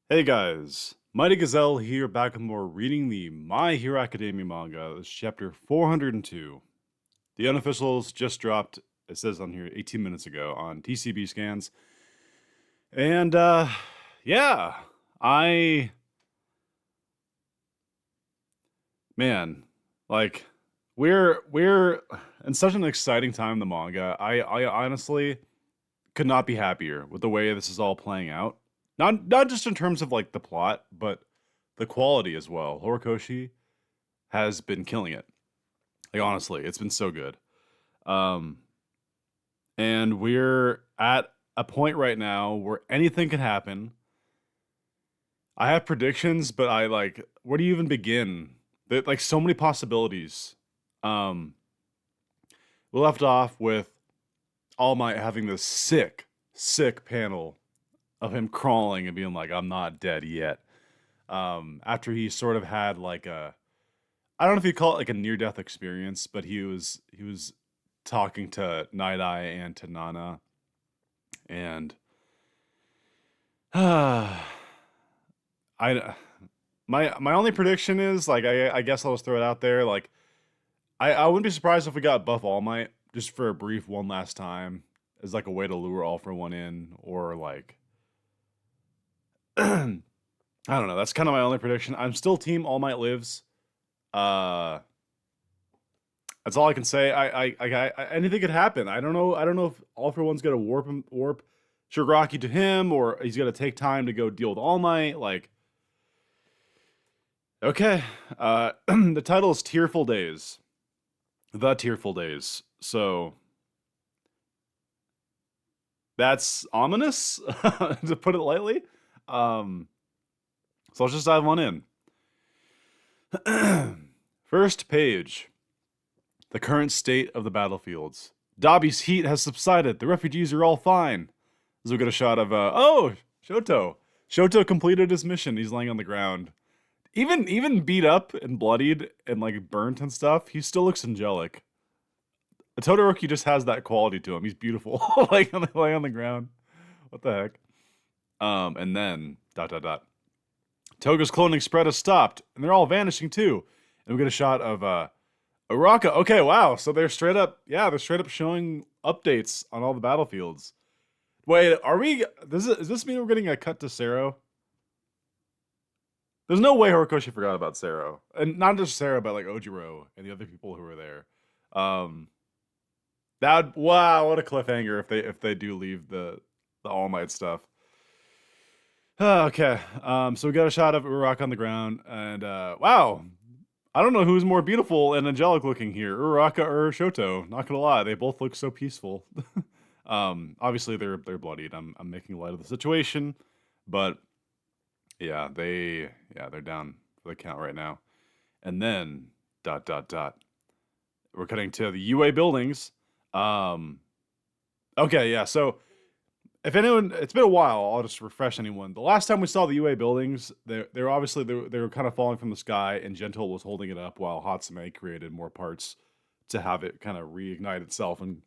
Hey guys, Mighty Gazelle here, back with more reading the My Hero Academia manga. This is chapter 402. The unofficials just dropped, it says on here, 18 minutes ago on TCB scans. And, yeah, I, man, like, we're in such an exciting time in the manga. I honestly could not be happier with the way this is all playing out. Not just in terms of, like, the plot, but the quality as well. Horikoshi has been killing it. Like honestly, it's been so good. Um, and we're at a point right now where anything can happen. I have predictions, but I like where do you even begin? Like so many possibilities. Um, we left off with All Might having this sick panel of him crawling and being like, "I'm not dead yet." After he sort of had like a I don't know if you call it like a near death experience, but he was talking to Night Eye and to Nana, and I my only prediction is like I guess I'll just throw it out there like I wouldn't be surprised if we got Buff All Might just for a brief one last time as like a way to lure All for One in, or like I don't know. That's kind of my only prediction. I'm still Team All Might lives. Uh, That's all I can say. Anything could happen. I don't know. I don't know if All for One's gonna warp Shigaraki to him, or he's gonna take time to go deal with All Might. Like, okay, the title is Tearful Days, the Tearful Days. So that's ominous, to put it lightly. Um, so let's just dive on in. First page. The current state of the battlefields. Dabi's heat has subsided. The refugees are all fine. As we get a shot of, Shoto. Shoto completed his mission. He's laying on the ground. Even beat up and bloodied and like burnt and stuff, he still looks angelic. Todoroki just has that quality to him. He's beautiful, like laying on the ground. What the heck? And then dot dot dot. Toga's cloning spread has stopped, and they're all vanishing too. And we get a shot of Uraraka. Okay, wow. So they're straight up, yeah, they're straight up showing updates on all the battlefields. Wait, are we? Does this mean we're getting a cut to Sero? There's no way Horikoshi forgot about Sero, and not just Sero, but like Ojiro and the other people who were there. Um, that wow, what a cliffhanger if they do leave the All Might stuff. Okay, so we got a shot of Uraraka on the ground, and wow, I don't know who's more beautiful and angelic looking here, Uraraka or Shoto. Not gonna lie, they both look so peaceful. Obviously they're bloodied. I'm making light of the situation, but yeah, they're down for the count right now. And then dot dot dot. We're cutting to the UA buildings. Um, okay, yeah. So if anyone, it's been a while. I'll just refresh anyone. The last time we saw the UA buildings, they're obviously they were kind of falling from the sky, and Gentle was holding it up while Hatsume created more parts to have it kind of reignite itself and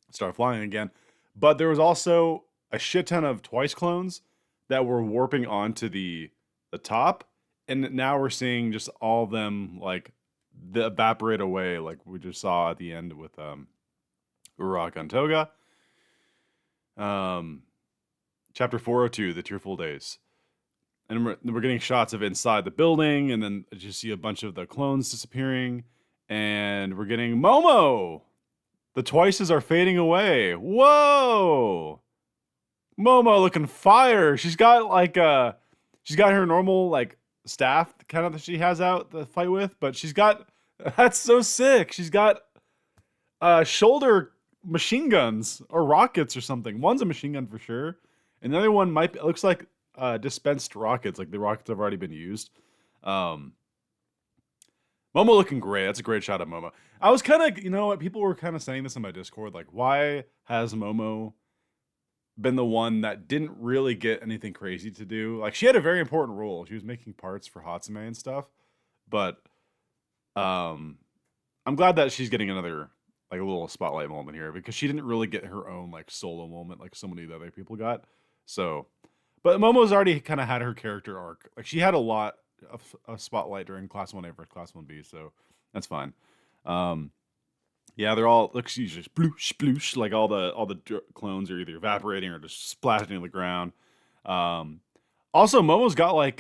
start flying again. But there was also a shit ton of Twice clones that were warping onto the top, and now we're seeing just all of them like evaporate away, like we just saw at the end with Uraraka and Toga. Um, Chapter 402, The Tearful Days. And we're getting shots of inside the building, and then you see a bunch of the clones disappearing, and we're getting Momo! The Twices are fading away. Whoa! Momo looking fire. She's got like she's got her normal like staff kind of that she has out the fight with, but she's got that's so sick. She's got shoulder machine guns or rockets or something. One's a machine gun for sure, and the other one might be, it looks like dispensed rockets, like the rockets have already been used. Um, Momo looking great. That's a great shot of Momo. I was kind of, you know what, people were kind of saying this in my Discord, like, why has Momo been the one that didn't really get anything crazy to do? Like, she had a very important role. She was making parts for Hatsume and stuff, but um, I'm glad that she's getting another like a little spotlight moment here because she didn't really get her own like solo moment like so many of the other people got. So, But Momo's already kind of had her character arc. Like she had a lot of spotlight during Class 1A versus Class 1B, so that's fine. Yeah, they're all look. She's just sploosh, sploosh. Like all the clones are either evaporating or just splashing to the ground. Also, Momo's got like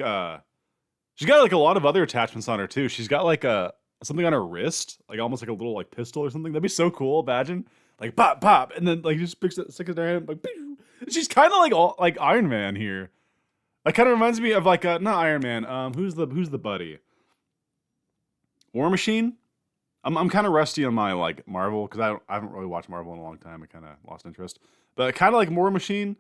she's got like a lot of other attachments on her too. She's got like something on her wrist, like almost like a little like pistol or something. That'd be so cool. Imagine like pop pop, and then like just picks it, sticks it in her hand, like pew! She's kind of like all like Iron Man here. That kind of reminds me of like not Iron Man. Who's the buddy? War Machine. I'm kind of rusty on my like Marvel because I haven't really watched Marvel in a long time. I kind of lost interest, but kind of like War Machine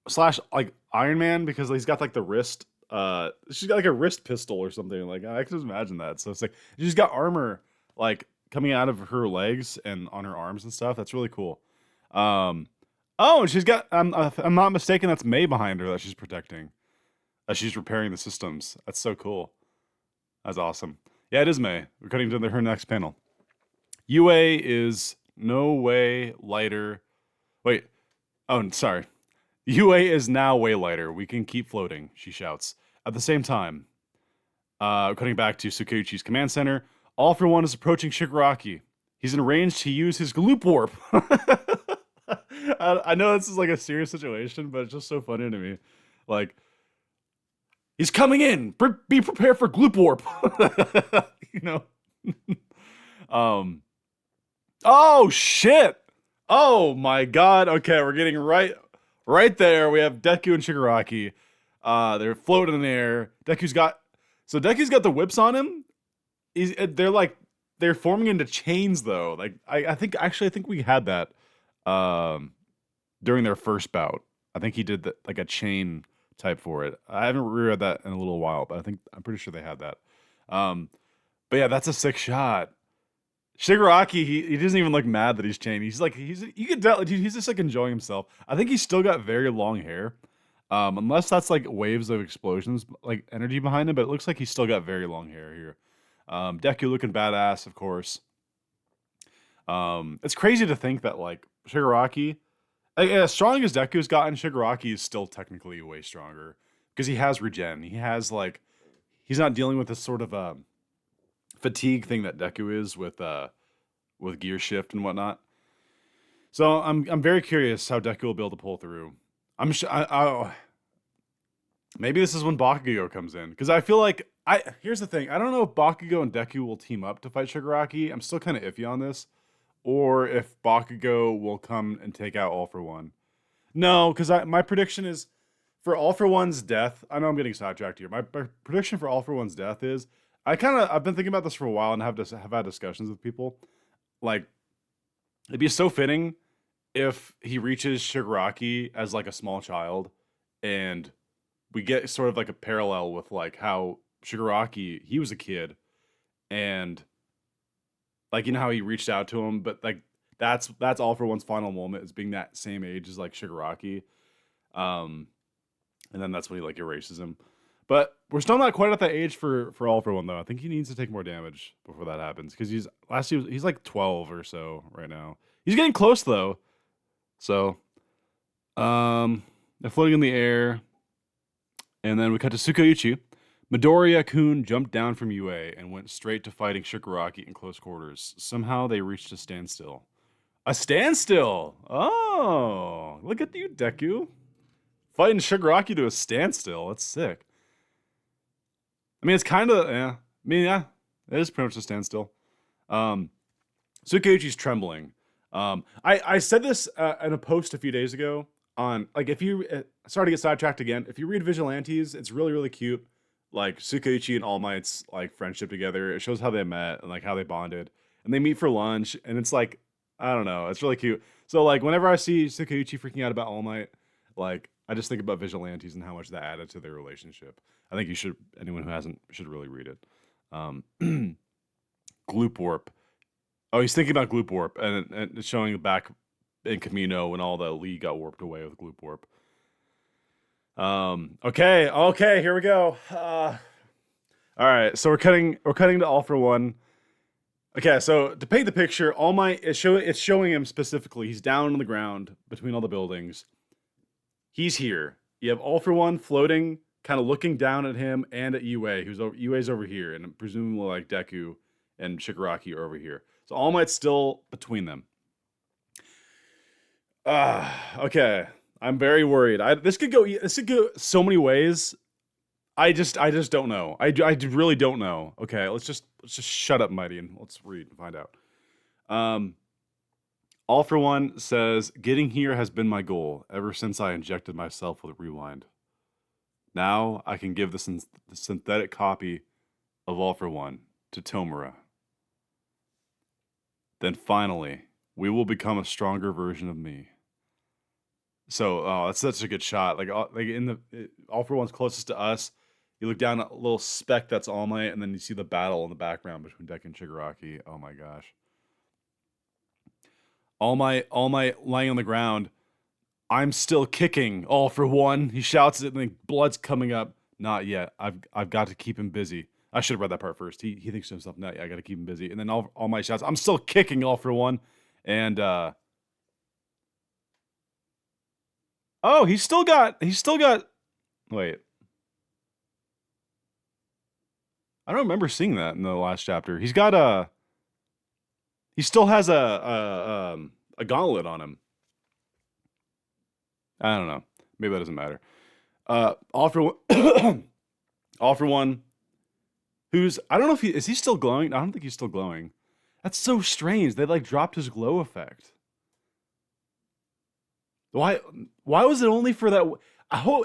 slash like Iron Man because he's got like the wrist. She's got like a wrist pistol or something. Like I can just imagine that. So it's like she's got armor like coming out of her legs and on her arms and stuff. That's really cool. Oh, and she's got. If I'm not mistaken, that's May behind her that she's protecting. She's repairing the systems. That's so cool. That's awesome. Yeah, it is May. We're cutting to her next panel. UA is no way lighter. Wait. Oh, sorry. UA is now way lighter. We can keep floating, she shouts. At the same time, cutting back to Tsukauchi's command center, All for One is approaching Shigaraki. He's in range to use his gloop warp. I know this is like a serious situation, but it's just so funny to me. Like, he's coming in. Be prepared for gloop warp. You know. Oh shit. Oh my god. Okay, we're getting right there. We have Deku and Shigaraki. They're floating in the air. Deku's got the whips on him. They're forming into chains though. Like I think we had that during their first bout. I think he did like a chain type for it. I haven't reread that in a little while, but I'm pretty sure they had that. But yeah, that's a sick shot. Shigaraki, he doesn't even look mad that he's chained. You could tell, dude, he's just like enjoying himself. I think he's still got very long hair. Unless that's like waves of explosions, like energy behind him, but it looks like he's still got very long hair here. Deku looking badass, of course. It's crazy to think that like Shigaraki, as strong as Deku's gotten, Shigaraki is still technically way stronger because he has regen. He has like, he's not dealing with this sort of fatigue thing that Deku is with gear shift and whatnot. So I'm very curious how Deku will be able to pull through. I'm sure. Maybe this is when Bakugo comes in because I feel like here's the thing. I don't know if Bakugo and Deku will team up to fight Shigaraki. I'm still kind of iffy on this, or if Bakugo will come and take out All for One. No, because my prediction is for All for One's death. I know I'm getting sidetracked here. My prediction for All for One's death is I've been thinking about this for a while and have had discussions with people. Like, it'd be so fitting if he reaches Shigaraki as like a small child, and we get sort of like a parallel with like how Shigaraki, he was a kid, and like how he reached out to him, but like that's All for One's final moment is being that same age as like Shigaraki, and then that's when he like erases him. But we're still not quite at that age for All for One though. I think he needs to take more damage before that happens because he's like 12 or so right now. He's getting close though. So, they're floating in the air, and then we cut to Tsukauchi. Midoriya-kun jumped down from UA and went straight to fighting Shigaraki in close quarters. Somehow they reached a standstill. A standstill! Oh, look at you, Deku. Fighting Shigaraki to a standstill. That's sick. I mean, it's kind of, yeah. I mean, yeah, it is pretty much a standstill. Tsukauchi's trembling. I said this in a post a few days ago on, like, if you, sorry to get sidetracked again, if you read Vigilantes, it's really, really cute. Like, Tsukauchi and All Might's, like, friendship together. It shows how they met and, like, how they bonded. And they meet for lunch, and it's, like, I don't know. It's really cute. So, like, whenever I see Tsukauchi freaking out about All Might, like, I just think about Vigilantes and how much that added to their relationship. I think anyone who hasn't, should really read it. Gloop Warp. Oh, he's thinking about Gloop Warp, and it's showing back in Camino when all the Lee got warped away with Gloop Warp. Okay, here we go. All right, so we're cutting to All for One. Okay, so to paint the picture, All Might it's showing him specifically. He's down on the ground between all the buildings. He's here. You have All for One floating, kind of looking down at him and at Yue, Yue's over here, and presumably like Deku and Shigaraki are over here. So All Might's still between them. Okay. I'm very worried. This could go so many ways. I just don't know. I really don't know. Okay, let's just shut up, Mighty, and let's read and find out. All for One says, getting here has been my goal ever since I injected myself with Rewind. Now I can give the synthetic copy of All for One to Tomura. Then finally, we will become a stronger version of me. So, that's such a good shot. Like All for One's closest to us. You look down at a little speck that's All Might, and then you see the battle in the background between Deku and Shigaraki. Oh my gosh. All Might lying on the ground. I'm still kicking, All for One. He shouts it, and then blood's coming up. Not yet. I've got to keep him busy. I should have read that part first. He thinks to himself, not yet. I got to keep him busy. And then All Might shouts, I'm still kicking, All for One. And oh, he's still got. Wait. I don't remember seeing that in the last chapter. He's got he still has a gauntlet on him. I don't know. Maybe that doesn't matter. All for One, All for One, who's, I don't know if is he still glowing? I don't think he's still glowing. That's so strange. They like dropped his glow effect. Why was it only for that?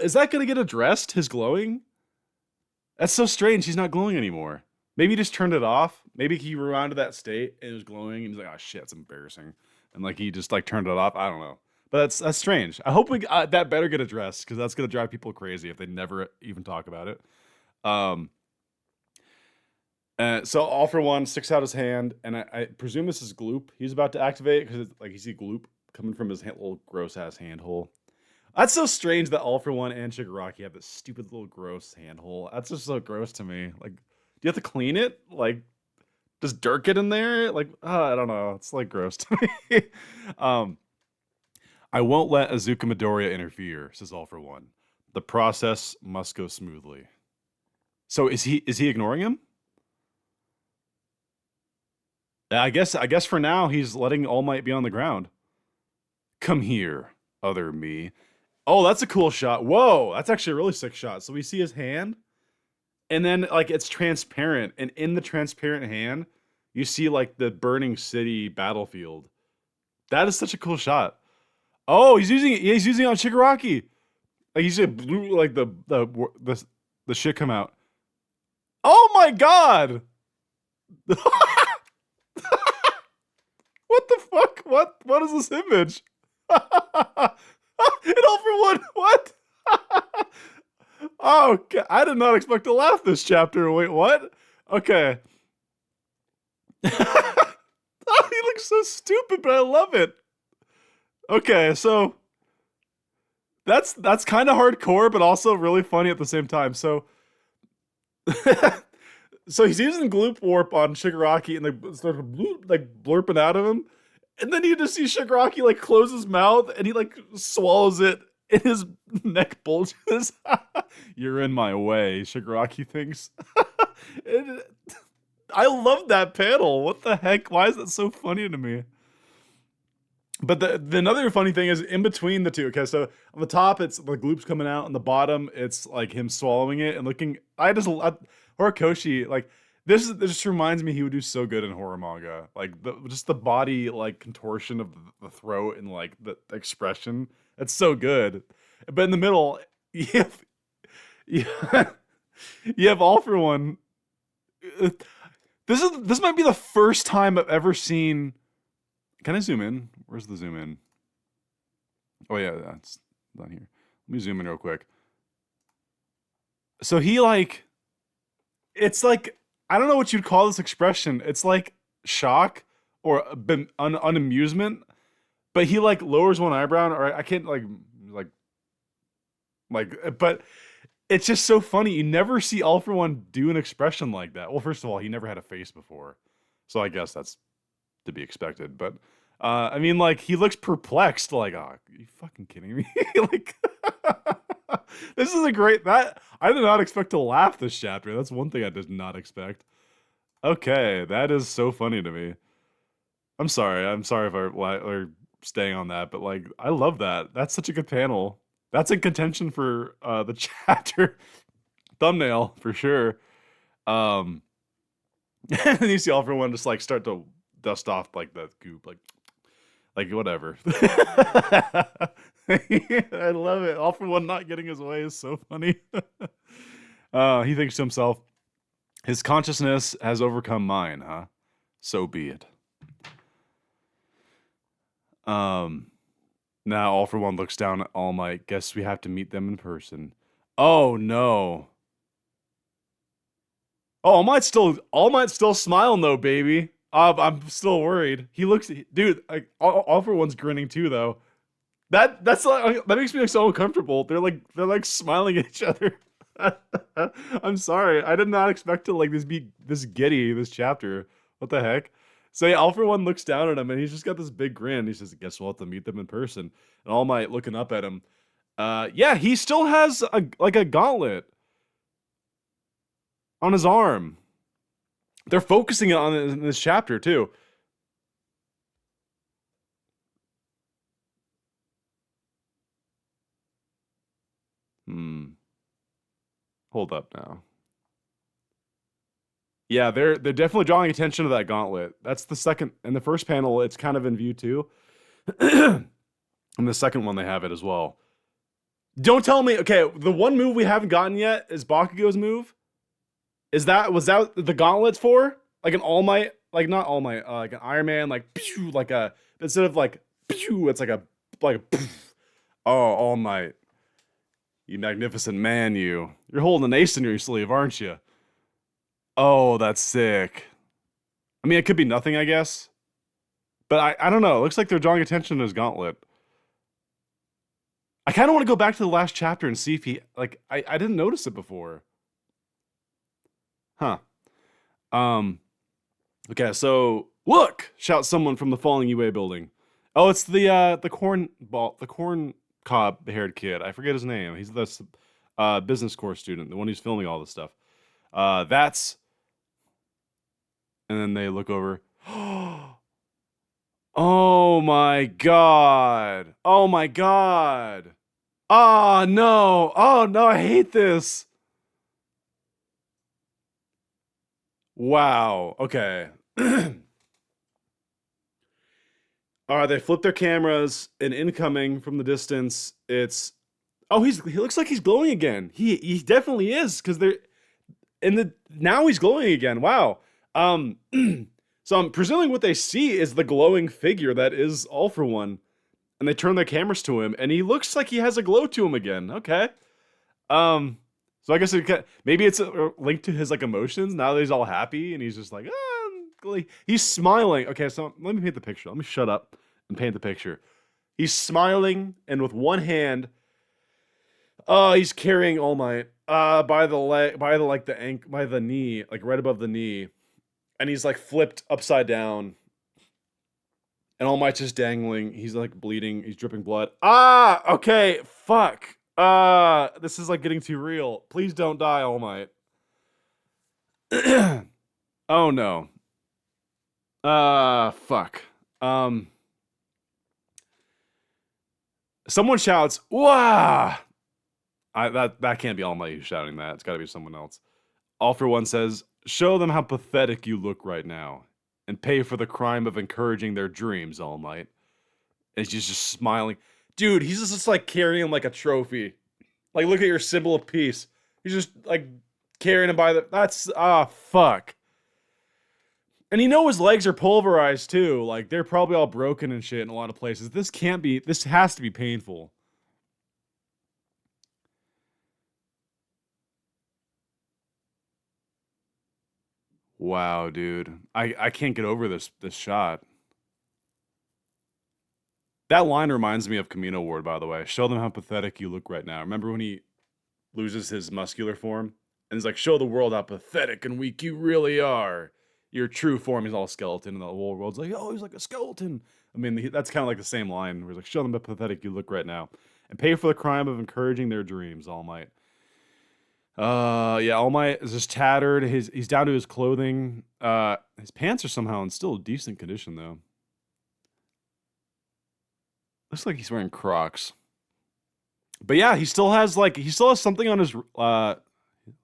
Is that going to get addressed, his glowing? That's so strange. He's not glowing anymore. Maybe he just turned it off. Maybe he rewound to that state and it was glowing and he's like, oh shit, it's embarrassing. And like he just like turned it off. I don't know. But that's strange. I hope that better get addressed because that's going to drive people crazy if they never even talk about it. So All for One sticks out his hand, and I presume this is Gloop. He's about to activate because like you see Gloop coming from his little gross ass hand hole. That's so strange that All for One and Shigaraki have this stupid little gross hand hole. That's just so gross to me. Like, do you have to clean it? Like, does dirt get in there? Like, I don't know. It's like gross to me. I won't let Azuka Midoriya interfere, says All for One. The process must go smoothly. So is he ignoring him? I guess for now he's letting All Might be on the ground. Come here, other me. Oh, that's a cool shot. Whoa, that's actually a really sick shot. So we see his hand, and then like it's transparent, and in the transparent hand, you see like the burning city battlefield. That is such a cool shot. Oh, he's using it on Shigaraki. Like he's just blue, like the shit come out. Oh my god! What the fuck? What is this image? And All for One, what? Oh, I did not expect to laugh this chapter. Wait, what? Okay. Oh, he looks so stupid, but I love it. Okay, so that's kind of hardcore, but also really funny at the same time. So, so he's using Gloop Warp on Shigaraki, and they start like blurping out of him, and then you just see Shigaraki like close his mouth, and he like swallows it, and his neck bulges. You're in my way, Shigaraki thinks. I love that panel. What the heck? Why is that so funny to me? But the another funny thing is in between the two. Okay, so on the top it's the Gloop's coming out, on the bottom it's like him swallowing it and looking. Horikoshi, like this just reminds me he would do so good in horror manga. Like just the body like contortion of the throat and like the expression. It's so good. But in the middle, you have All for One. This might be the first time I've ever seen. Can I zoom in? Where's the zoom in? Oh yeah, that's down here. Let me zoom in real quick. So he like, it's like, I don't know what you'd call this expression. It's like shock or unamusement, but he like lowers one eyebrow, or I can't but it's just so funny. You never see All for One do an expression like that. Well, first of all, he never had a face before, so I guess that's to be expected. But I mean, like he looks perplexed, like, oh, are you fucking kidding me? Like This is a great that I did not expect to laugh this chapter. That's one thing I did not expect. Okay, that is so funny to me. I'm sorry. I'm sorry if are staying on that, but like I love that. That's such a good panel. That's in contention for the chapter thumbnail for sure. And then you see all for one just like start to dust off like the goop, like whatever. I love it. All for one not getting his way is so funny. He thinks to himself, his consciousness has overcome mine, huh? So be it. Now All for One looks down at All Might. Guess we have to meet them in person. Oh no. Oh, All Might still smiling though, baby. I'm still worried. He looks, dude. Like All for One's grinning too, though. That's like, that makes me so uncomfortable. They're like smiling at each other. I'm sorry. I did not expect to like be this giddy this chapter. What the heck? So yeah, All for One looks down at him and he's just got this big grin. He says, "Guess we'll have to meet them in person." And All Might looking up at him. Yeah, he still has a gauntlet on his arm. They're focusing it on in this chapter too. Hold up now. Yeah, they're definitely drawing attention to that gauntlet. That's the second in the first panel. It's kind of in view too. In the second one, they have it as well. Don't tell me. Okay, the one move we haven't gotten yet is Bakugo's move. Was that the gauntlets for like an All Might, like not All Might, like an Iron Man, like pew, like a instead of like pew, it's like a oh All Might. You magnificent man, you're holding an ace in your sleeve, aren't you? Oh, that's sick. I mean, it could be nothing, I guess. But I don't know. It looks like they're drawing attention to his gauntlet. I kind of want to go back to the last chapter and see if he, like, I didn't notice it before. Huh. Okay, so, look! Shouts someone from the falling UA building. Oh, it's the corn cob-haired kid. I forget his name. He's the business course student, the one who's filming all this stuff. That's... And then they look over. Oh my god. Oh my god. Oh no. Oh no, I hate this. Wow. Okay. Alright, they flip their cameras and incoming from the distance, it's oh, he looks like he's glowing again. He definitely is, because they're now he's glowing again. Wow. So I'm presuming what they see is the glowing figure that is All for One, and they turn their cameras to him, and he looks like he has a glow to him again. Okay. So I guess maybe it's linked to his like emotions. Now that he's all happy, and he's just like, he's smiling. Okay, so let me paint the picture. Let me shut up and paint the picture. He's smiling, and with one hand, he's carrying All Might by the leg, by the knee, like right above the knee. And he's like flipped upside down. And All Might's just dangling. He's like bleeding. He's dripping blood. Okay. Fuck. This is like getting too real. Please don't die, All Might. Oh no. Fuck. Someone shouts, "Wah!" That can't be All Might who's shouting that. It's gotta be someone else. All for One says, "Show them how pathetic you look right now, and pay for the crime of encouraging their dreams, All Might." And he's just smiling. Dude, he's just like carrying him like a trophy. Like, look at your symbol of peace. He's just like carrying him by the... That's... fuck. And you know his legs are pulverized too. Like, they're probably all broken and shit in a lot of places. This can't be... This has to be painful. Wow, dude. I can't get over this shot. That line reminds me of Camino Ward, by the way. Show them how pathetic you look right now. Remember when he loses his muscular form? And he's like, show the world how pathetic and weak you really are. Your true form is all skeleton, and the whole world's like, oh, he's like a skeleton. I mean, that's kind of like the same line, where he's like, show them how pathetic you look right now. and pay for the crime of encouraging their dreams, All Might. Yeah, All Might is just tattered. He's down to his clothing. His pants are somehow in still decent condition, though. Looks like he's wearing Crocs. But yeah, he still has something on his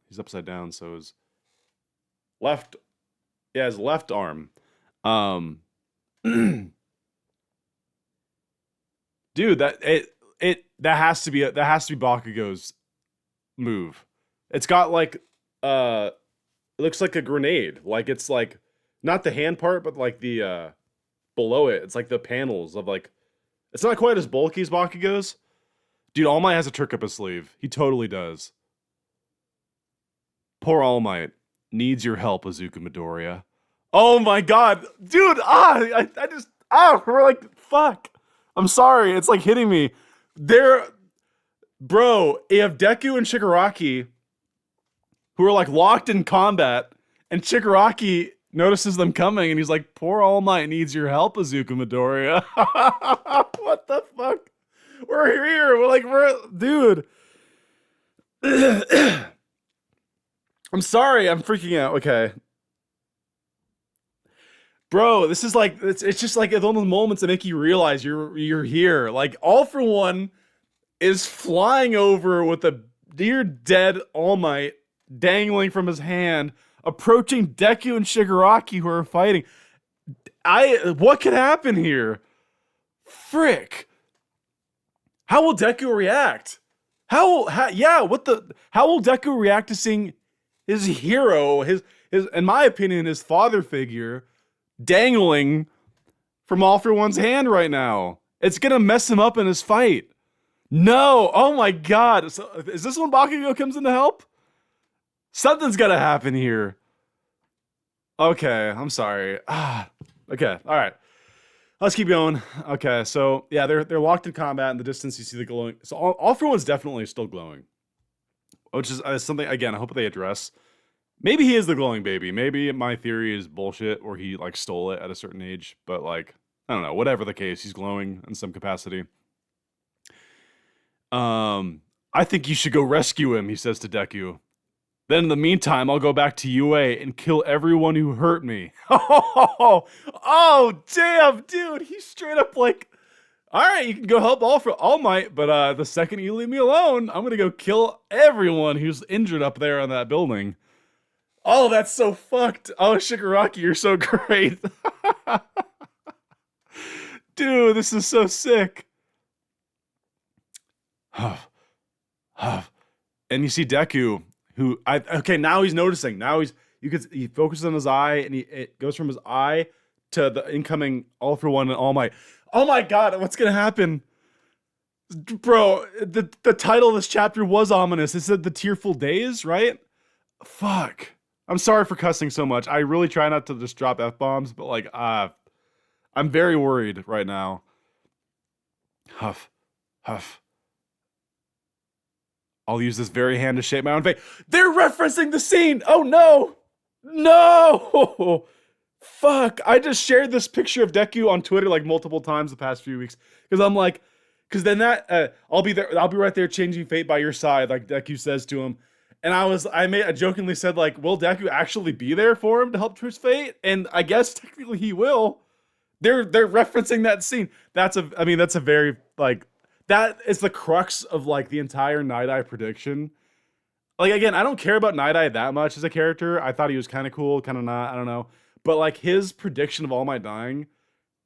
he's upside down, so his left arm. Dude, that has to be Bakugo's move. It's got like it looks like a grenade. Like it's like not the hand part, but like the below it. It's like the panels of like it's not quite as bulky as Bakugo's. Dude, All Might has a trick up his sleeve. He totally does. Poor All Might needs your help, Izuku Midoriya. Oh my god. Dude, we're like, fuck. I'm sorry, it's like hitting me. Bro, you have Deku and Shigaraki who are like locked in combat, and Shigaraki notices them coming, and he's like, poor All Might needs your help, Izuku Midoriya. What the fuck? We're here. Dude. I'm sorry, I'm freaking out. Okay. Bro, this is like, it's just like one of those moments that make you realize you're here. Like, All For One is flying over with a near dead All Might dangling from his hand, approaching Deku and Shigaraki who are fighting. What could happen here? Frick. How will Deku react? How will Deku react to seeing his hero, his in my opinion, his father figure, dangling from All For One's hand right now? It's gonna mess him up in his fight. No! Oh my god! So, is this when Bakugo comes in to help? Something's gotta happen here. Okay, I'm sorry. Okay, all right. Let's keep going. Okay, so yeah, they're locked in combat. In the distance, you see the glowing. So All For One's definitely still glowing, which is something. Again, I hope they address. Maybe he is the glowing baby. Maybe my theory is bullshit, or he like stole it at a certain age. But like, I don't know. Whatever the case, he's glowing in some capacity. I think you should go rescue him, he says to Deku. Then in the meantime, I'll go back to UA and kill everyone who hurt me. Oh, damn, dude. He's straight up like, all right, you can go help All Might, but the second you leave me alone, I'm going to go kill everyone who's injured up there on that building. Oh, that's so fucked. Oh, Shigaraki, you're so great. Dude, this is so sick. And you see Deku, who now he's noticing. Now he focuses on his eye, and it goes from his eye to the incoming All For One and All Might. Oh my god, what's gonna happen? Bro, the title of this chapter was ominous. It said the Tearful Days, right? Fuck. I'm sorry for cussing so much. I really try not to just drop F-bombs, but like, I'm very worried right now. Huff. I'll use this very hand to shape my own fate. They're referencing the scene! Oh no! No! Fuck. I just shared this picture of Deku on Twitter like multiple times the past few weeks. Because I'm like, because then I'll be right there changing fate by your side, like Deku says to him. And I jokingly said, like, will Deku actually be there for him to help his fate? And I guess technically he will. They're referencing that scene. That's a very, like, that is the crux of like the entire Night Eye prediction. Like, again, I don't care about Night Eye that much as a character. I thought he was kind of cool, kind of not, I don't know. But like his prediction of All Might dying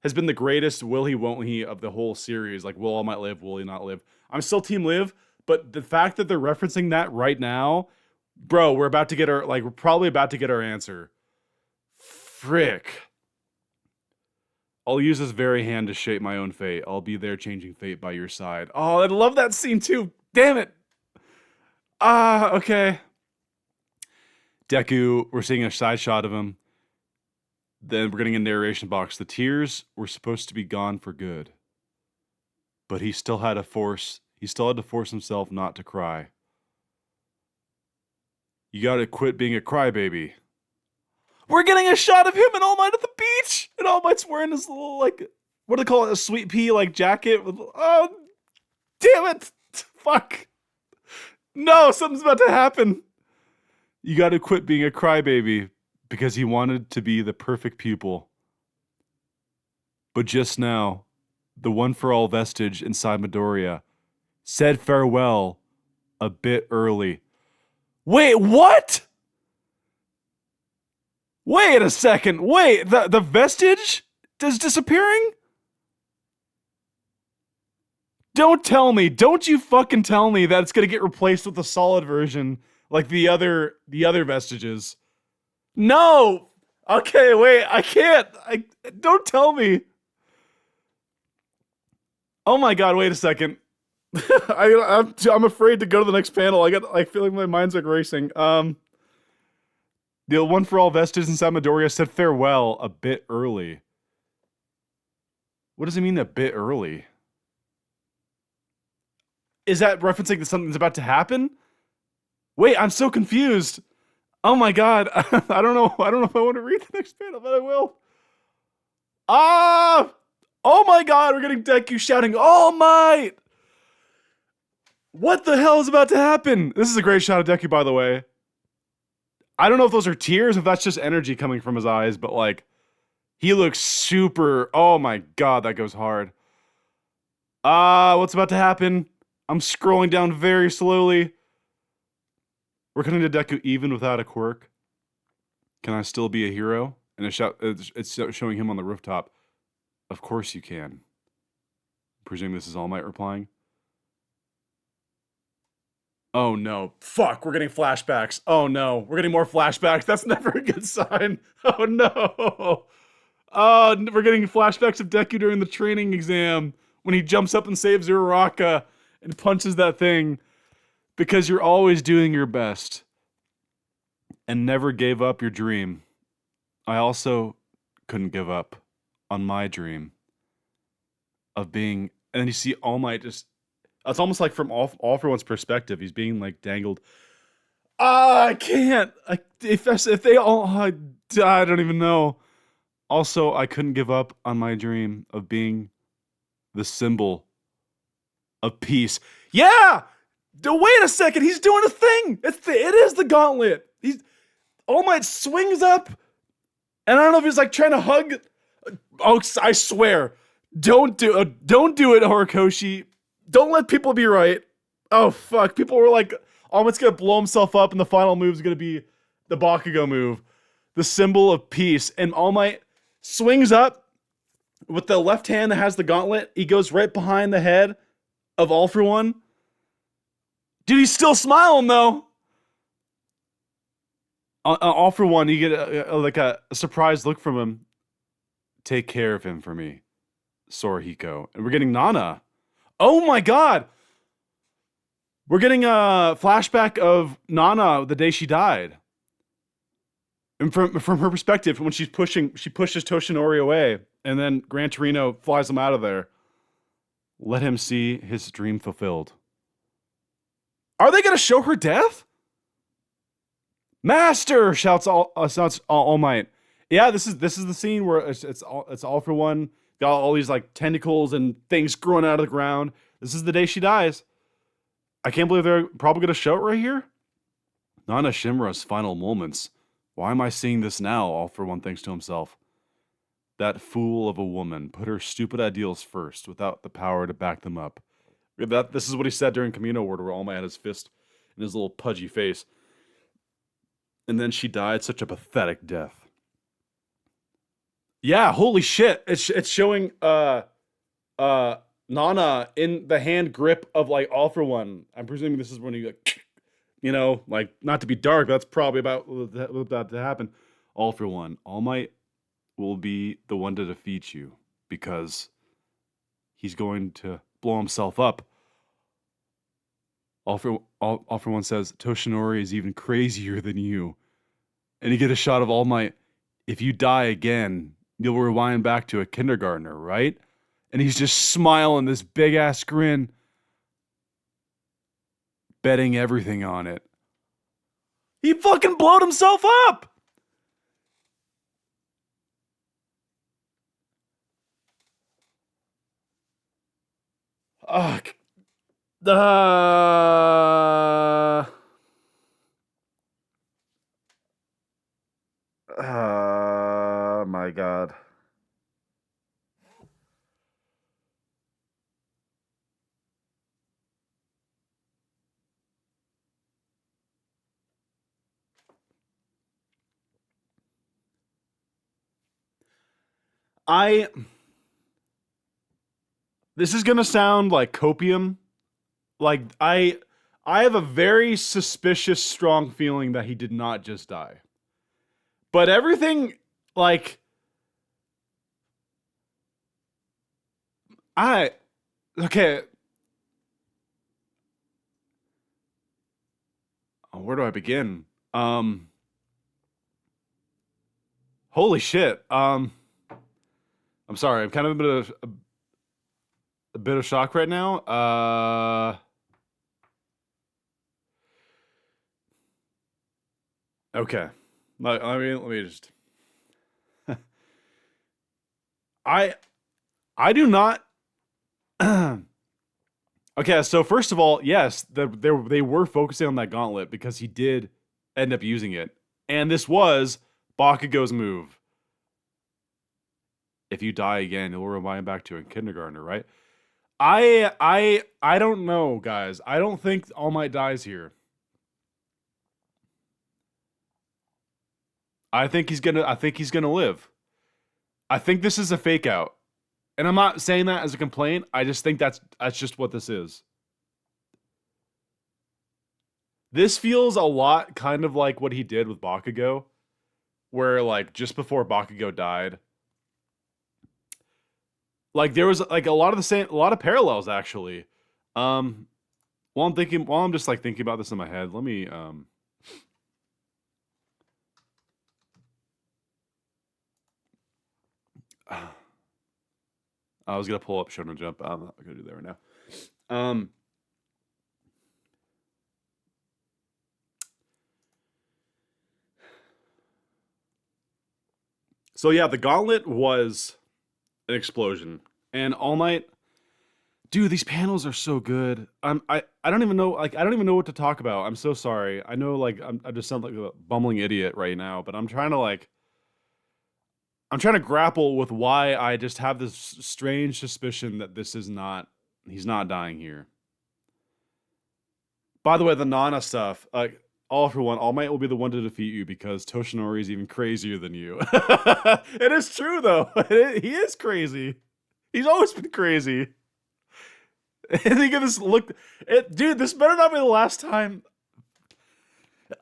has been the greatest will he, won't he of the whole series. Like, will All Might live, will he not live? I'm still team live, but the fact that they're referencing that right now, bro, we're probably about to get our answer. Frick. I'll use this very hand to shape my own fate. I'll be there changing fate by your side. Oh, I love that scene too. Damn it. Okay. Deku, we're seeing a side shot of him. Then we're getting a narration box. The tears were supposed to be gone for good. But he still had to force himself not to cry. You gotta quit being a crybaby. We're getting a shot of him and All Might at the beach! And All Might's wearing this little, like, what do they call it? A sweet pea, like, jacket. Damn it! Fuck! No, something's about to happen. You got to quit being a crybaby because he wanted to be the perfect pupil. But just now, the one for all vestige inside Midoriya said farewell a bit early. Wait, what? Wait a second. Wait, the vestige is disappearing? Don't tell me. Don't you fucking tell me that it's gonna get replaced with the solid version like the other vestiges. No! Okay, wait, I can't. Don't tell me. Oh my god, wait a second. I'm afraid to go to the next panel. I feel like my mind's like racing. The one for all vestiges inside Midoriya said farewell a bit early. What does it mean a bit early? Is that referencing that something's about to happen? Wait, I'm so confused. Oh my god. I don't know if I want to read the next panel, but I will. Ah! Oh my god, we're getting Deku shouting, All Might! What the hell is about to happen? This is a great shot of Deku, by the way. I don't know if those are tears, if that's just energy coming from his eyes, but like, he looks super, oh my god, that goes hard. What's about to happen? I'm scrolling down very slowly. We're cutting to Deku even without a quirk. Can I still be a hero? And it's showing him on the rooftop. Of course you can. Presume this is All Might replying. Oh no. Fuck, we're getting flashbacks. Oh no, we're getting more flashbacks. That's never a good sign. Oh no. Oh, we're getting flashbacks of Deku during the training exam when he jumps up and saves Uraraka and punches that thing. Because you're always doing your best and never gave up your dream. I also couldn't give up on my dream of being, and then you see All Might just, it's almost like from all for One's perspective, he's being like dangled. I can't. If they all, I don't even know. Also, I couldn't give up on my dream of being the symbol of peace. Yeah! Wait a second, he's doing a thing. It is the gauntlet. All Might swings up, and I don't know if he's like trying to hug. Oh, I swear, don't do it, Horikoshi. Don't let people be right. Oh fuck, people were like, All Might's gonna blow himself up, and the final move is gonna be the bakugo move, the symbol of peace. And All Might swings up with the left hand that has the gauntlet. He goes right behind the head of All for One. Dude, he's still smiling though. All for One, you get a surprised look from him. Take care of him for me, Sorihiko. And we're getting Nana. Oh my god! We're getting a flashback of Nana the day she died. And from her perspective, when she pushes Toshinori away, and then Gran Torino flies him out of there. Let him see his dream fulfilled. Are they going to show her death? Master! Shouts All Might. Yeah, this is the scene where it's All for One. Got all these like tentacles and things growing out of the ground. This is the day she dies. I can't believe they're probably going to show it right here. Nana Shimura's final moments. Why am I seeing this now? All for One thinks to himself. That fool of a woman put her stupid ideals first without the power to back them up. This is what he said during Camino Ward, where All Might had his fist in his little pudgy face. And then she died such a pathetic death. Yeah, holy shit. It's showing Nana in the hand grip of like All for One. I'm presuming this is when he like not to be dark, but that's probably about that to happen. All for One. All Might will be the one to defeat you because he's going to blow himself up. All for One says, Toshinori is even crazier than you. And you get a shot of All Might. If you die again, you'll rewind back to a kindergartner, right? And he's just smiling this big ass grin, betting everything on it. He fucking blowed himself up! Ugh. My God. This is gonna sound like copium. Like I have a very suspicious, strong feeling that he did not just die. But everything, like, I, okay, where do I begin? Holy shit. I'm sorry, I'm kind of a bit of shock right now. Okay. Let me just. I do not. Okay, so first of all, yes, they were focusing on that gauntlet because he did end up using it, and this was Bakugo's move. If you die again, you'll remind back to a kindergartner, right? I don't know, guys. I don't think All Might dies here. I think he's gonna live. I think this is a fake out. And I'm not saying that as a complaint. I just think that's just what this is. This feels a lot kind of like what he did with Bakugo, where like just before Bakugo died, like there was like a lot of parallels actually. While I'm just like thinking about this in my head, let me I was gonna pull up Shonen Jump. I'm not gonna do that right now. So yeah, the gauntlet was an explosion, and All Might. Dude, these panels are so good. I don't even know I don't even know what to talk about. I'm so sorry. I know like I just sound like a bumbling idiot right now, but I'm trying to grapple with why I just have this strange suspicion that he's not dying here. By the way, the Nana stuff, like all for one, All Might will be the one to defeat you because Toshinori is even crazier than you. It is true though. He is crazy. He's always been crazy. And think of this look, dude. This better not be the last time.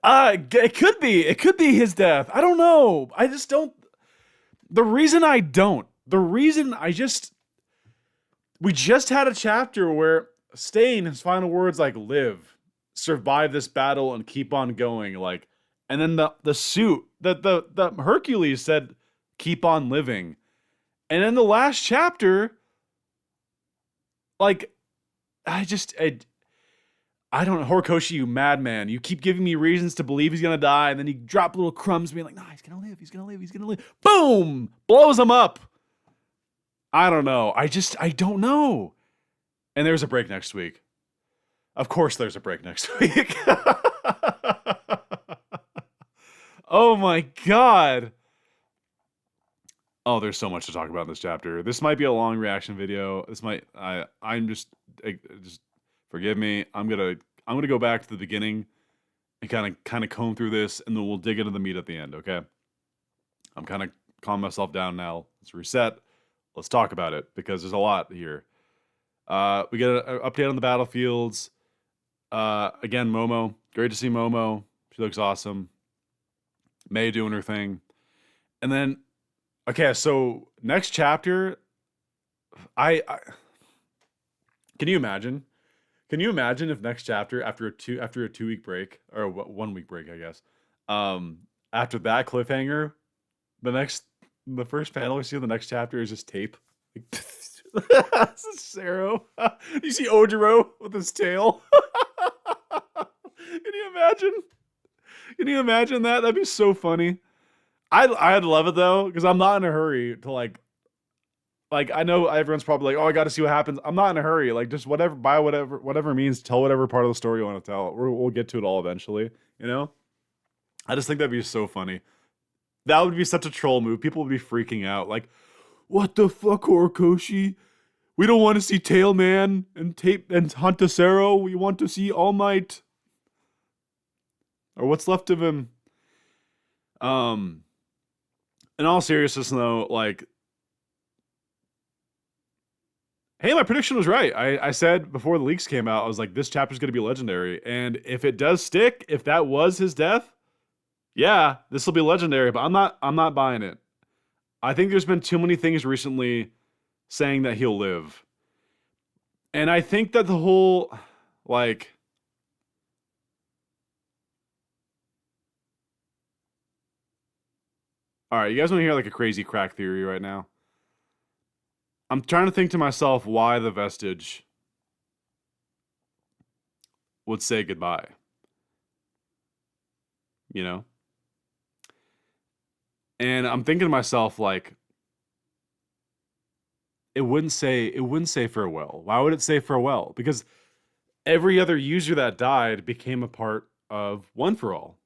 It could be. It could be his death. I don't know. I just don't. The reason I don't. The reason I just. We just had a chapter where Stain, his final words like "live, survive this battle, and keep on going." Like, and then the suit the Hercules said, "Keep on living," and in the last chapter, like, I don't know, Horikoshi, you madman. You keep giving me reasons to believe he's gonna die, and then you drop little crumbs being like, nah, he's gonna live, he's gonna live, he's gonna live. Boom! Blows him up. I don't know. I don't know. And there's a break next week. Of course there's a break next week. Oh my god. Oh, there's so much to talk about in this chapter. This might be a long reaction video. I'm just forgive me. I'm gonna go back to the beginning and kind of comb through this, and then we'll dig into the meat at the end. Okay. I'm kind of calming myself down now. Let's reset. Let's talk about it because there's a lot here. We get an update on the battlefields. Again, Momo. Great to see Momo. She looks awesome. May doing her thing, and then okay. So next chapter, I can you imagine? Can you imagine if next chapter after a 2 week break or 1 week break, I guess, after that cliffhanger, the first panel we see in the next chapter is just tape. Like, this is Sero. You see Ojiro with his tail. Can you imagine? Can you imagine that? That'd be so funny. I'd love it though because I'm not in a hurry to like. like I know everyone's probably like, oh, I got to see what happens. I'm not in a hurry. Like just whatever, by whatever means, tell whatever part of the story you want to tell. We'll get to it all eventually. You know, I just think that'd be so funny. That would be such a troll move. People would be freaking out. Like, what the fuck, Horikoshi? We don't want to see Tailman and Tape and Hantasero. We want to see All Might, or what's left of him. In all seriousness, though, like, hey, my prediction was right. I said before the leaks came out, I was like, this chapter's gonna be legendary, and if it does stick, if that was his death, yeah, this will be legendary. But I'm not buying it. I think there's been too many things recently saying that he'll live, and I think that the whole like. All right, you guys want to hear like a crazy crack theory right now? I'm trying to think to myself why the vestige would say goodbye. You know? And I'm thinking to myself like it wouldn't say farewell. Why would it say farewell? Because every other user that died became a part of One for All.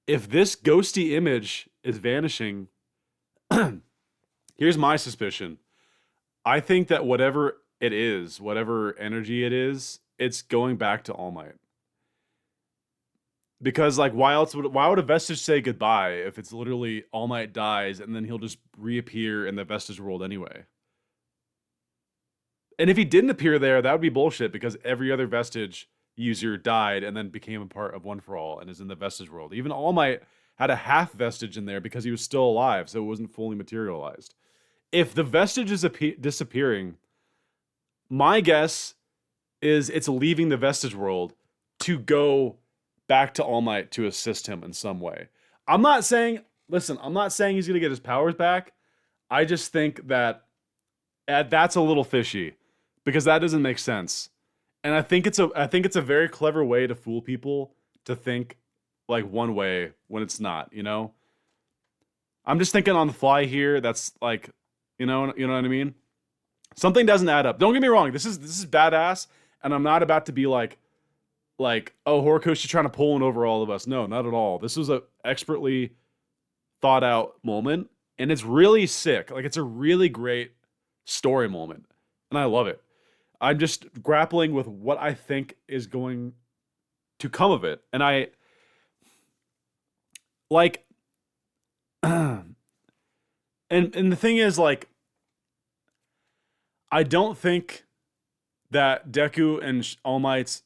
If this ghosty image is vanishing, here's my suspicion. I think that whatever it is, whatever energy it is, it's going back to All Might. Because like why would a vestige say goodbye if it's literally All Might dies and then he'll just reappear in the vestige world anyway? And if he didn't appear there, that would be bullshit because every other vestige user died and then became a part of One for All and is in the vestige world. Even All Might had a half vestige in there because he was still alive, so it wasn't fully materialized. If the vestige is disappearing, my guess is it's leaving the vestige world to go back to All Might to assist him in some way. I'm not saying he's going to get his powers back. I just think that that's a little fishy because that doesn't make sense. And I think it's a very clever way to fool people to think like one way when it's not, you know? I'm just thinking on the fly here. That's like, you know what I mean? Something doesn't add up. Don't get me wrong. This is badass, and I'm not about to be like, oh, Horikoshi trying to pull one over all of us. No, not at all. This was a expertly thought out moment, and it's really sick. Like it's a really great story moment, and I love it. I'm just grappling with what I think is going to come of it, and I like. And the thing is, like, I don't think that Deku and All Might's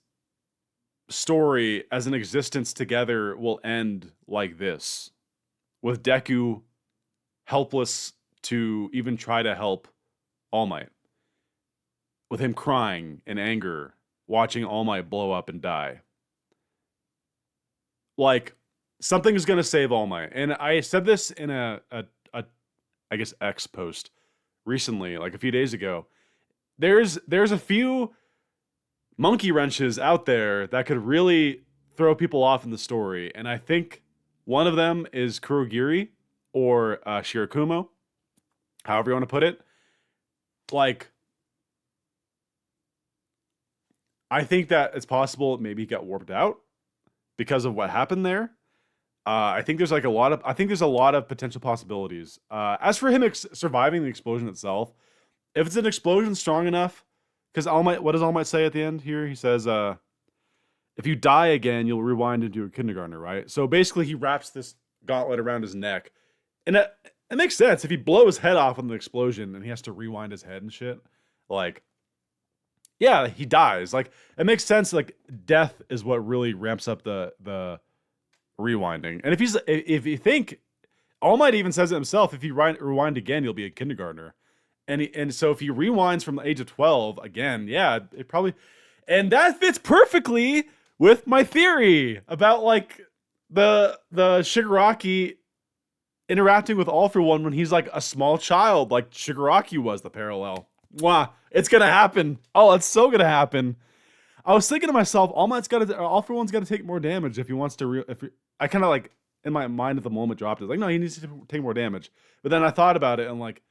story as an existence together will end like this, with Deku helpless to even try to help All Might, with him crying in anger, watching All Might blow up and die. Like, something is going to save All Might. And I said this in a I guess X post recently, like a few days ago. There's a few monkey wrenches out there that could really throw people off in the story, and I think one of them is Kurogiri or Shirakumo, however you want to put it. Like, I think that it's possible maybe he got warped out because of what happened there. I think there's a lot of potential possibilities. As for him surviving the explosion itself, if it's an explosion strong enough, because what does All Might say at the end here? He says, if you die again, you'll rewind into a kindergartner, right? So basically he wraps this gauntlet around his neck. And it makes sense. If he blows his head off in the explosion and he has to rewind his head and shit, like, yeah, he dies. Like, it makes sense. Like, death is what really ramps up the rewinding. And if you think, All Might even says it himself, if you rewind again, you'll be a kindergartner. And so if he rewinds from the age of 12 again, yeah, it probably, and that fits perfectly with my theory about like the Shigaraki interacting with All for One when he's like a small child, like Shigaraki was the parallel. Wow, it's gonna happen. Oh, it's so gonna happen. I was thinking to myself, All for One's got to take more damage if he wants to. I kind of like in my mind at the moment dropped it, like, no, he needs to take more damage. But then I thought about it and like,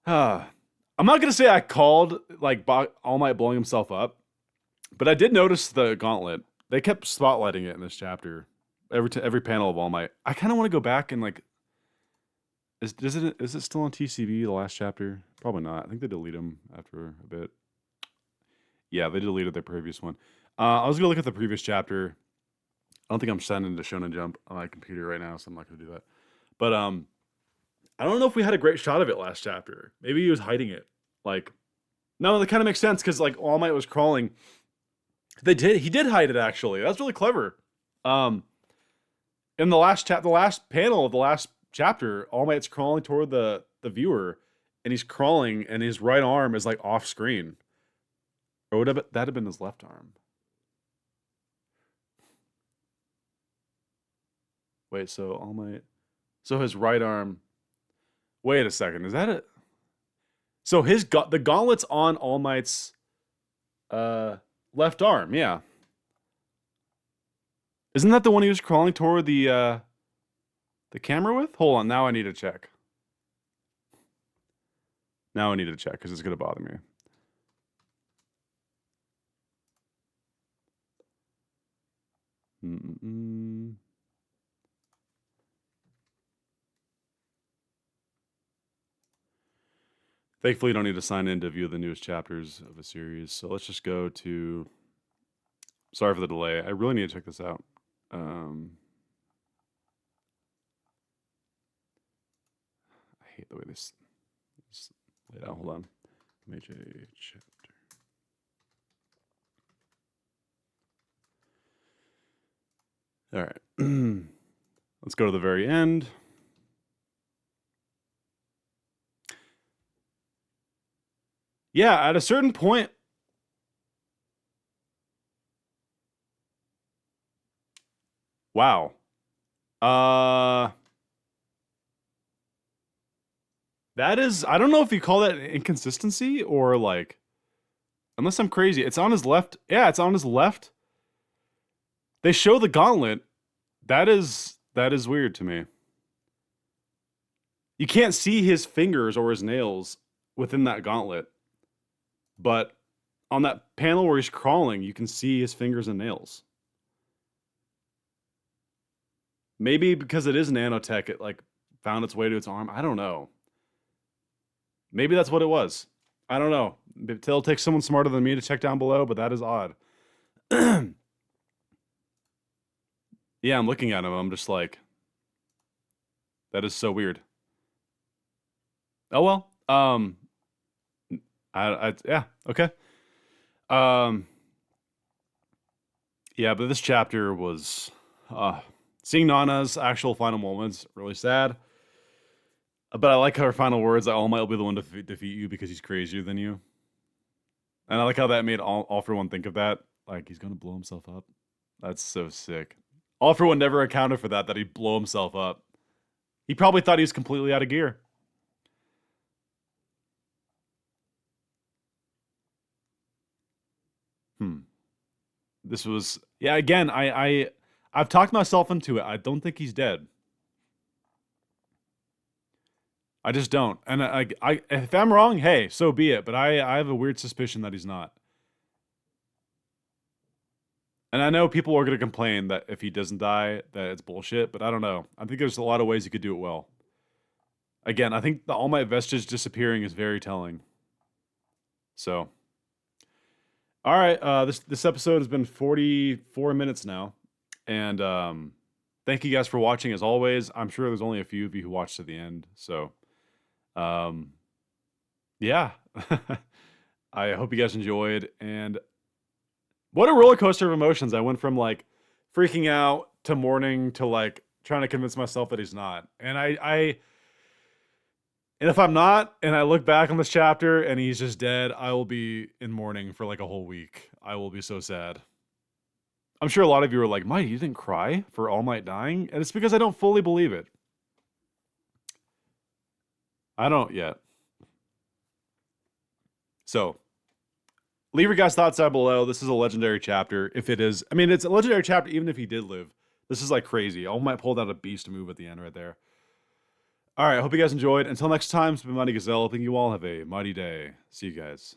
I'm not gonna say I called like All Might blowing himself up, but I did notice the gauntlet. They kept spotlighting it in this chapter. Every panel of All Might. I kind of want to go back and like, is it still on TCB? The last chapter? Probably not. I think they delete them after a bit. Yeah, they deleted their previous one. I was gonna look at the previous chapter. I don't think I'm sending to Shonen Jump on my computer right now, so I'm not gonna do that. But I don't know if we had a great shot of it last chapter. Maybe he was hiding it. Like, no, that kind of makes sense because like All Might was crawling. He did hide it actually. That's really clever. In the last panel of the last chapter, All Might's crawling toward the viewer, and he's crawling, and his right arm is like off screen. Or would that have been his left arm? Wait, so All Might, so his right arm. Wait a second, is that it? So the gauntlet's on All Might's left arm, yeah. Isn't that the one he was crawling toward the camera with? Hold on, now I need to check. Now I need to check because it's gonna bother me. Thankfully, you don't need to sign in to view the newest chapters of a series. So let's just go to. Sorry for the delay. I really need to check this out. I hate the way this laid out. Hold on. MJ chapter. All right. Let's go to the very end. Yeah, at a certain point. Wow. That is, I don't know if you call that inconsistency or like, unless I'm crazy. It's on his left. Yeah, it's on his left. They show the gauntlet. That is weird to me. You can't see his fingers or his nails within that gauntlet. But on that panel where he's crawling, you can see his fingers and nails. Maybe because it is nanotech, it like found its way to its arm. I don't know. Maybe that's what it was. I don't know. It'll take someone smarter than me to check down below, but that is odd. Yeah, I'm looking at him. I'm just like, that is so weird. Oh well. Yeah, okay. Yeah, but this chapter was seeing Nana's actual final moments really sad. But I like her final words that All Might will be the one to defeat you because he's crazier than you. And I like how that made All For One think of that. Like, he's gonna blow himself up. That's so sick. All For One never accounted for that he'd blow himself up. He probably thought he was completely out of gear. This was, yeah, again, I've talked myself into it. I don't think he's dead. I just don't. And if I'm wrong, hey, so be it. But I have a weird suspicion that he's not. And I know people are going to complain that if he doesn't die, that it's bullshit. But I don't know. I think there's a lot of ways he could do it well. Again, I think the All Might vestige disappearing is very telling. So, all right. This episode has been 44 minutes now. And thank you guys for watching as always. I'm sure there's only a few of you who watched to the end. So, yeah. I hope you guys enjoyed. And what a roller coaster of emotions. I went from like freaking out to mourning to like trying to convince myself that he's not. And and if I'm not, and I look back on this chapter and he's just dead, I will be in mourning for like a whole week. I will be so sad. I'm sure a lot of you are like, Mike, you didn't cry for All Might dying? And it's because I don't fully believe it. I don't yet. So, leave your guys' thoughts down below. This is a legendary chapter. If it is, I mean, it's a legendary chapter even if he did live. This is like crazy. All Might pulled out a beast move at the end right there. All right, hope you guys enjoyed. Until next time, it's been Mighty Gazelle. Hoping you all have a mighty day. See you guys.